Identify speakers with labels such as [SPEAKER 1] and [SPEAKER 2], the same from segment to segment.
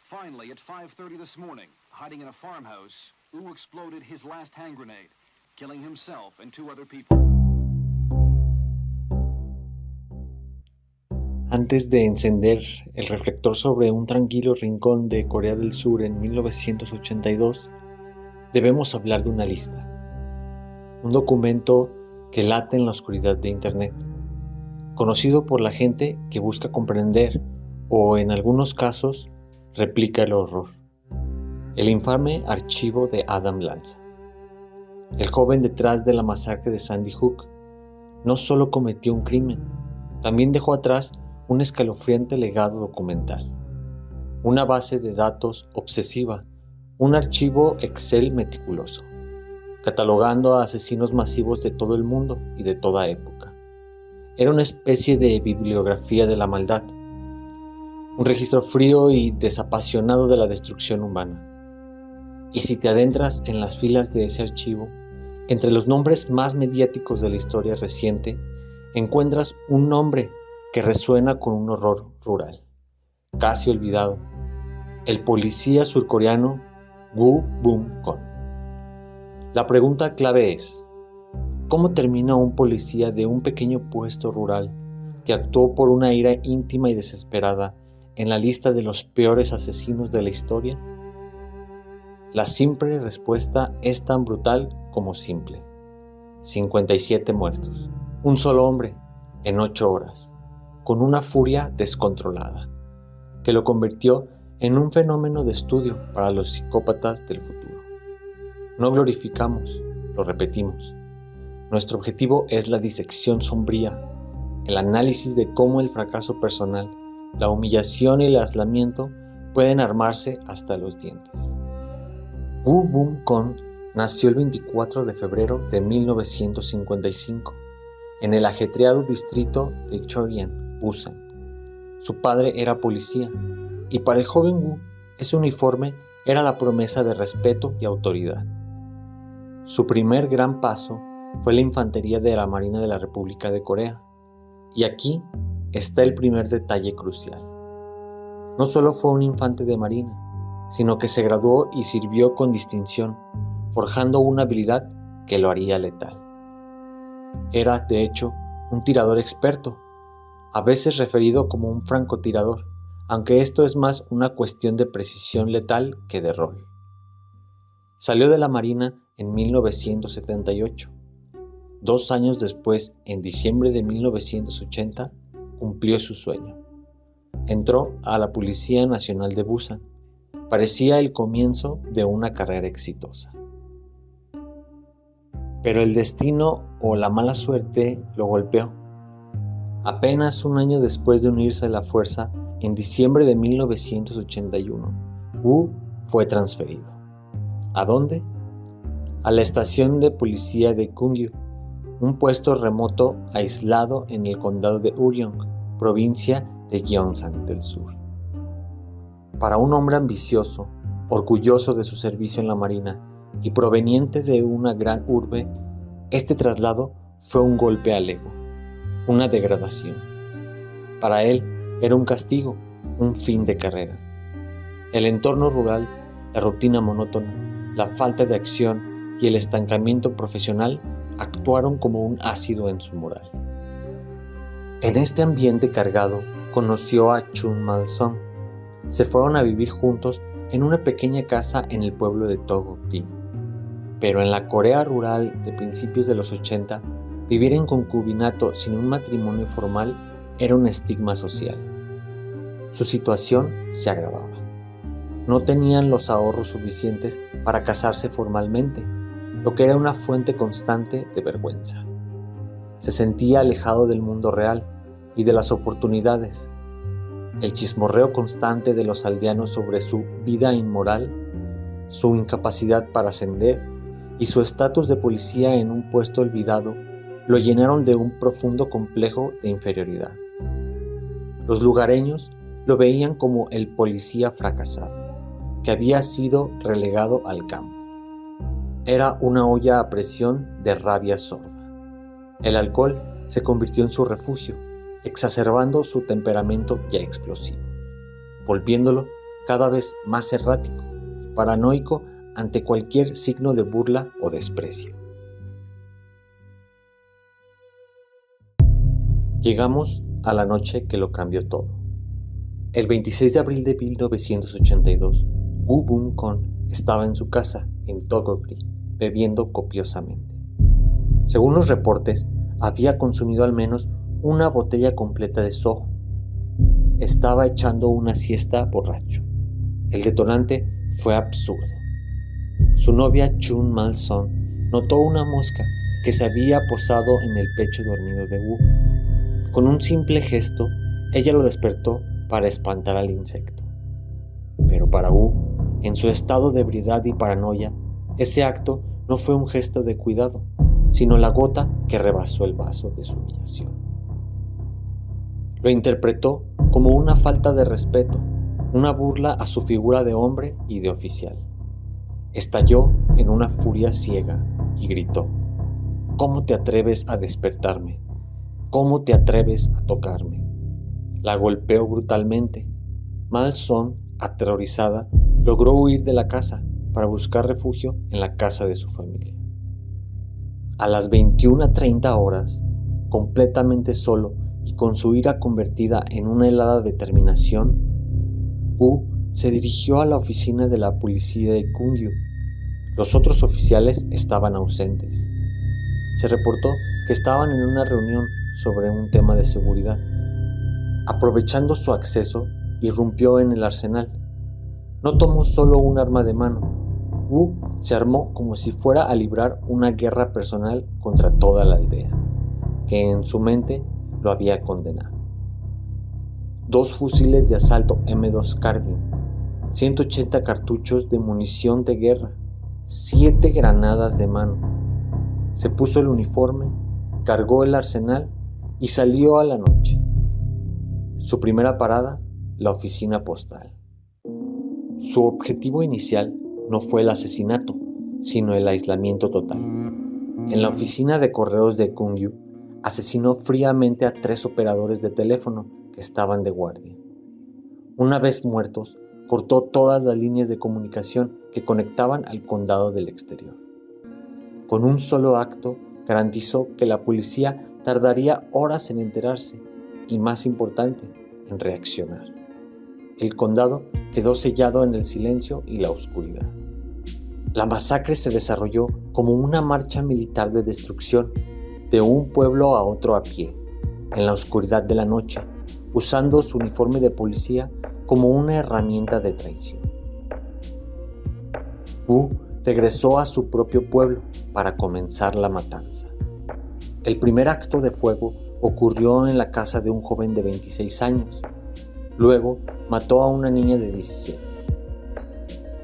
[SPEAKER 1] Finally, at 5:30 this morning, hiding in a farmhouse, Wu exploded his last hand grenade, killing himself and 2 other people.
[SPEAKER 2] Antes de encender el reflector sobre un tranquilo rincón de Corea del Sur en 1982, debemos hablar de una lista, un documento que late en la oscuridad de Internet, conocido por la gente que busca comprender o, en algunos casos, replica el horror. El infame archivo de Adam Lanza. El joven detrás de la masacre de Sandy Hook no solo cometió un crimen, también dejó atrás un escalofriante legado documental, una base de datos obsesiva, un archivo Excel meticuloso, catalogando a asesinos masivos de todo el mundo y de toda época. Era una especie de bibliografía de la maldad, un registro frío y desapasionado de la destrucción humana. Y si te adentras en las filas de ese archivo, entre los nombres más mediáticos de la historia reciente, encuentras un nombre que resuena con un horror rural, casi olvidado: el policía surcoreano Woo Bum-kon. La pregunta clave es: ¿cómo termina un policía de un pequeño puesto rural que actuó por una ira íntima y desesperada en la lista de los peores asesinos de la historia? La simple respuesta es tan brutal como simple: 57 muertos. Un solo hombre en 8 horas, con una furia descontrolada, que lo convirtió en un fenómeno de estudio para los psicópatas del futuro. No glorificamos, lo repetimos. Nuestro objetivo es la disección sombría, el análisis de cómo el fracaso personal, la humillación y el aislamiento pueden armarse hasta los dientes. Woo Bum-kon nació el 24 de febrero de 1955 en el ajetreado distrito de Cheonan, Busan. Su padre era policía y para el joven Woo ese uniforme era la promesa de respeto y autoridad. Su primer gran paso fue la infantería de la Marina de la República de Corea. Y aquí está el primer detalle crucial. No solo fue un infante de marina, sino que se graduó y sirvió con distinción, forjando una habilidad que lo haría letal. Era, de hecho, un tirador experto, a veces referido como un francotirador, aunque esto es más una cuestión de precisión letal que de rol. Salió de la Marina en 1978. 2 años después, en diciembre de 1980, cumplió su sueño. Entró a la Policía Nacional de Busan. Parecía el comienzo de una carrera exitosa. Pero el destino o la mala suerte lo golpeó. Apenas un año después de unirse a la fuerza, en diciembre de 1981, Woo fue transferido. ¿A dónde? A la estación de policía de Kungyu, un puesto remoto aislado en el condado de Uryong, provincia de Gyeongsang del Sur. Para un hombre ambicioso, orgulloso de su servicio en la Marina y proveniente de una gran urbe, este traslado fue un golpe al ego, una degradación. Para él era un castigo, un fin de carrera. El entorno rural, la rutina monótona, la falta de acción y el estancamiento profesional actuaron como un ácido en su moral. En este ambiente cargado, conoció a Chun Mal-sung. Se fueron a vivir juntos en una pequeña casa en el pueblo de Togo-ri. Pero en la Corea rural de principios de los 80, vivir en concubinato sin un matrimonio formal era un estigma social. Su situación se agravaba. No tenían los ahorros suficientes para casarse formalmente, lo que era una fuente constante de vergüenza. Se sentía alejado del mundo real y de las oportunidades. El chismorreo constante de los aldeanos sobre su vida inmoral, su incapacidad para ascender y su estatus de policía en un puesto olvidado lo llenaron de un profundo complejo de inferioridad. Los lugareños lo veían como el policía fracasado, que había sido relegado al campo. Era una olla a presión de rabia sorda. El alcohol se convirtió en su refugio, exacerbando su temperamento ya explosivo, volviéndolo cada vez más errático y paranoico ante cualquier signo de burla o desprecio. Llegamos a la noche que lo cambió todo. El 26 de abril de 1982, Woo Bum-kon estaba en su casa en Togokri, bebiendo copiosamente. Según los reportes, había consumido al menos una botella completa de Soju. Estaba echando una siesta borracho. El detonante fue absurdo. Su novia Chun Mal-son notó una mosca que se había posado en el pecho dormido de Woo. Con un simple gesto, ella lo despertó para espantar al insecto. Pero para Woo, en su estado de ebriedad y paranoia, ese acto no fue un gesto de cuidado, sino la gota que rebasó el vaso de su humillación. Lo interpretó como una falta de respeto, una burla a su figura de hombre y de oficial. Estalló en una furia ciega y gritó: «¿Cómo te atreves a despertarme? ¿Cómo te atreves a tocarme?». La golpeó brutalmente. Mal-son, aterrorizada, logró huir de la casa para buscar refugio en la casa de su familia. A las 21:30 horas, completamente solo y con su ira convertida en una helada determinación, Woo se dirigió a la oficina de la policía de Kungyu. Los otros oficiales estaban ausentes. Se reportó que estaban en una reunión sobre un tema de seguridad. Aprovechando su acceso, irrumpió en el arsenal. No tomó solo un arma de mano. Woo se armó como si fuera a librar una guerra personal contra toda la aldea, que en su mente lo había condenado. 2 fusiles de asalto M2 Carbine, 180 cartuchos de munición de guerra, 7 granadas de mano. Se puso el uniforme, cargó el arsenal y salió a la noche. Su primera parada, la oficina postal. Su objetivo inicial no fue el asesinato, sino el aislamiento total. En la oficina de correos de Kungyu, asesinó fríamente a 3 operadores de teléfono que estaban de guardia. Una vez muertos, cortó todas las líneas de comunicación que conectaban al condado del exterior. Con un solo acto, garantizó que la policía tardaría horas en enterarse y, más importante, en reaccionar. El condado quedó sellado en el silencio y la oscuridad. La masacre se desarrolló como una marcha militar de destrucción de un pueblo a otro a pie, en la oscuridad de la noche, usando su uniforme de policía como una herramienta de traición. Woo regresó a su propio pueblo para comenzar la matanza. El primer acto de fuego ocurrió en la casa de un joven de 26 años. Luego mató a una niña de 17.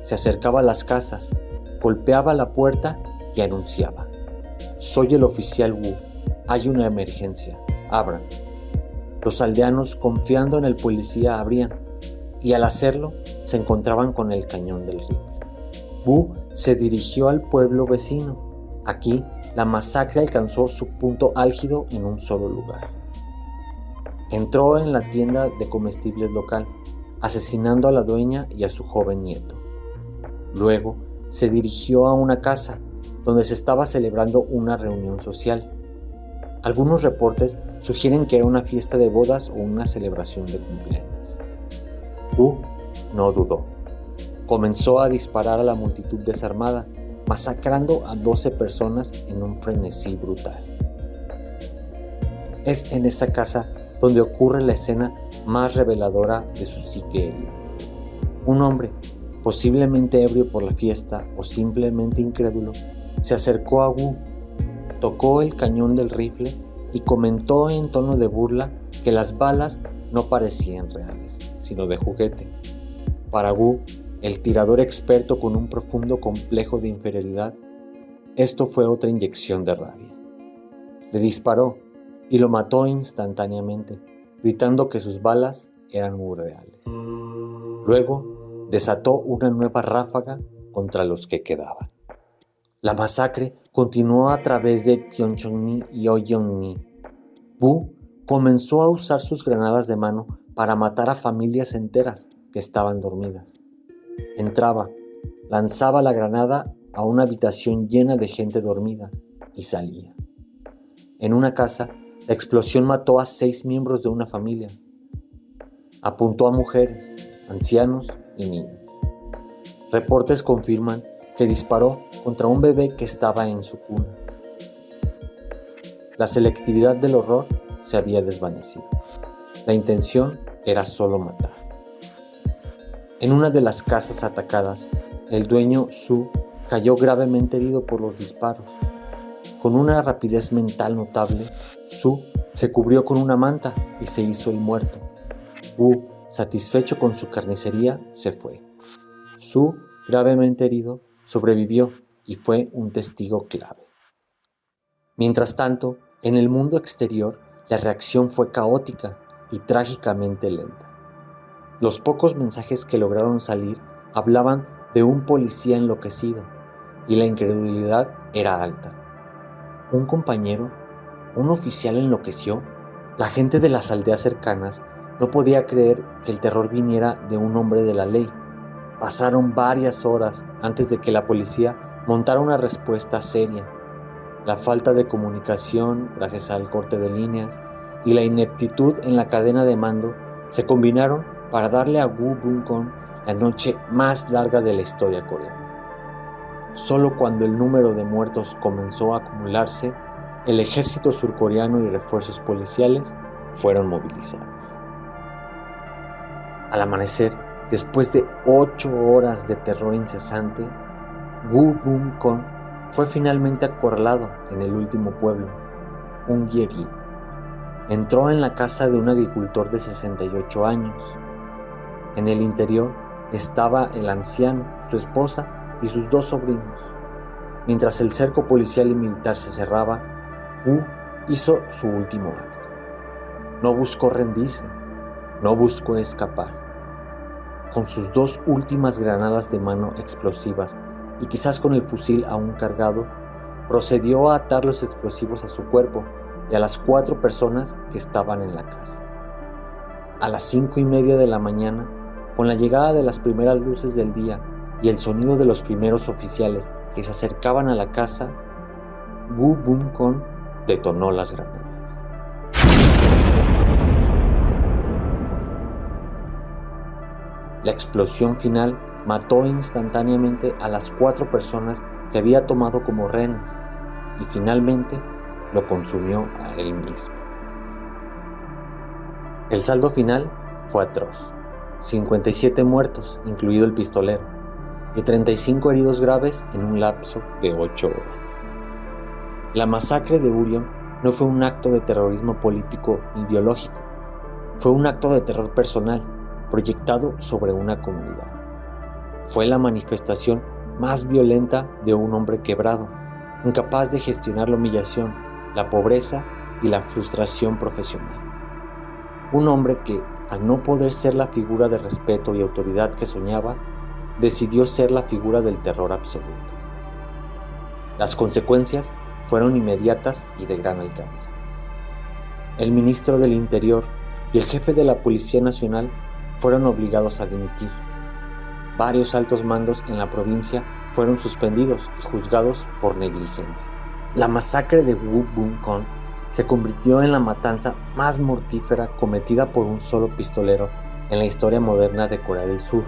[SPEAKER 2] Se acercaba a las casas, golpeaba la puerta y anunciaba: «Soy el oficial Woo. Hay una emergencia. Abran». Los aldeanos, confiando en el policía, abrían, y al hacerlo se encontraban con el cañón del rifle. Woo se dirigió al pueblo vecino. Aquí, la masacre alcanzó su punto álgido en un solo lugar. Entró en la tienda de comestibles local, asesinando a la dueña y a su joven nieto. Luego, se dirigió a una casa donde se estaba celebrando una reunión social. Algunos reportes sugieren que era una fiesta de bodas o una celebración de cumpleaños. Woo no dudó. Comenzó a disparar a la multitud desarmada, masacrando a 12 personas en un frenesí brutal. Es en esa casa donde ocurre la escena más reveladora de su psique herida. Un hombre, posiblemente ebrio por la fiesta o simplemente incrédulo, se acercó a Woo, tocó el cañón del rifle y comentó en tono de burla que las balas no parecían reales, sino de juguete. Para Woo, el tirador experto con un profundo complejo de inferioridad, esto fue otra inyección de rabia. Le disparó y lo mató instantáneamente, gritando que sus balas eran muy reales. Luego desató una nueva ráfaga contra los que quedaban. La masacre continuó a través de Pyeongchang-ni y Oyeon-ni. Woo comenzó a usar sus granadas de mano para matar a familias enteras, que estaban dormidas. Entraba, lanzaba la granada a una habitación llena de gente dormida y salía. En una casa, la explosión mató a 6 miembros de una familia. Apuntó a mujeres, ancianos y niños. Reportes confirman que disparó contra un bebé que estaba en su cuna. La selectividad del horror se había desvanecido. La intención era solo matar. En una de las casas atacadas, el dueño Su cayó gravemente herido por los disparos. Con una rapidez mental notable, Su se cubrió con una manta y se hizo el muerto. Wu, satisfecho con su carnicería, se fue. Su, gravemente herido, sobrevivió y fue un testigo clave. Mientras tanto, en el mundo exterior, la reacción fue caótica y trágicamente lenta. Los pocos mensajes que lograron salir hablaban de un policía enloquecido y la incredulidad era alta. ¿Un compañero? ¿Un oficial enloqueció? La gente de las aldeas cercanas no podía creer que el terror viniera de un hombre de la ley. Pasaron varias horas antes de que la policía montara una respuesta seria. La falta de comunicación, gracias al corte de líneas, y la ineptitud en la cadena de mando se combinaron para darle a Wu Bunkong la noche más larga de la historia coreana. Solo cuando el número de muertos comenzó a acumularse, el ejército surcoreano y refuerzos policiales fueron movilizados. Al amanecer, después de 8 horas de terror incesante, Wu Bunkong fue finalmente acorralado en el último pueblo, Ungyeonggi. Entró en la casa de un agricultor de 68 años. En el interior estaba el anciano, su esposa y sus 2 sobrinos. Mientras el cerco policial y militar se cerraba, Wu hizo su último acto. No buscó rendirse, no buscó escapar. Con sus 2 últimas granadas de mano explosivas y quizás con el fusil aún cargado, procedió a atar los explosivos a su cuerpo y a las 4 personas que estaban en la casa. A las 5:30 de la mañana, con la llegada de las primeras luces del día y el sonido de los primeros oficiales que se acercaban a la casa, Wu Bunkong detonó las granadas. La explosión final mató instantáneamente a las 4 personas que había tomado como rehenes y finalmente lo consumió a él mismo. El saldo final fue atroz: 57 muertos, incluido el pistolero, y 35 heridos graves en un lapso de 8 horas. La masacre de Urion no fue un acto de terrorismo político ideológico, fue un acto de terror personal proyectado sobre una comunidad. Fue la manifestación más violenta de un hombre quebrado, incapaz de gestionar la humillación, la pobreza y la frustración profesional. Un hombre que, al no poder ser la figura de respeto y autoridad que soñaba, decidió ser la figura del terror absoluto. Las consecuencias fueron inmediatas y de gran alcance. El ministro del Interior y el jefe de la Policía Nacional fueron obligados a dimitir. Varios altos mandos en la provincia fueron suspendidos y juzgados por negligencia. La masacre de Wu Bunkong se convirtió en la matanza más mortífera cometida por un solo pistolero en la historia moderna de Corea del Sur,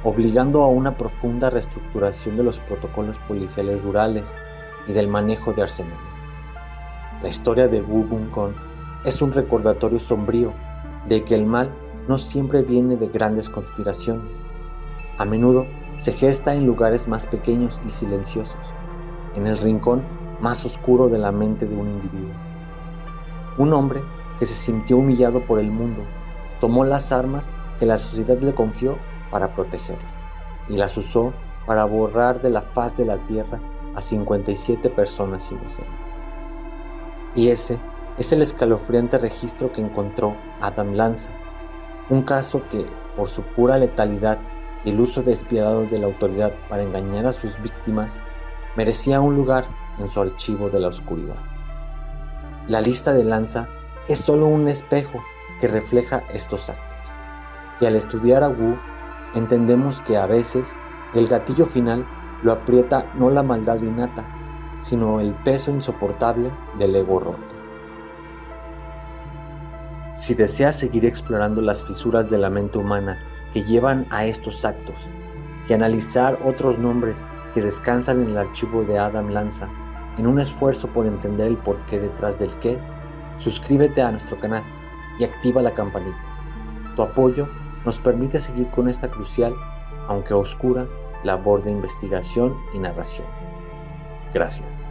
[SPEAKER 2] obligando a una profunda reestructuración de los protocolos policiales rurales y del manejo de arsenales. La historia de Wu Bunkong es un recordatorio sombrío de que el mal no siempre viene de grandes conspiraciones. A menudo se gesta en lugares más pequeños y silenciosos, en el rincón más oscuro de la mente de un individuo. Un hombre que se sintió humillado por el mundo tomó las armas que la sociedad le confió para protegerlo y las usó para borrar de la faz de la tierra a 57 personas inocentes. Y ese es el escalofriante registro que encontró Adam Lanza, un caso que, por su pura letalidad y el uso despiadado de la autoridad para engañar a sus víctimas, merecía un lugar en su archivo de la oscuridad. La lista de Lanza es solo un espejo que refleja estos actos. Y al estudiar a Wu, entendemos que a veces el gatillo final lo aprieta no la maldad innata, sino el peso insoportable del ego roto. Si deseas seguir explorando las fisuras de la mente humana que llevan a estos actos y analizar otros nombres que descansan en el archivo de Adam Lanza en un esfuerzo por entender el porqué detrás del qué, suscríbete a nuestro canal y activa la campanita. Tu apoyo nos permite seguir con esta crucial, aunque oscura, labor de investigación y narración. Gracias.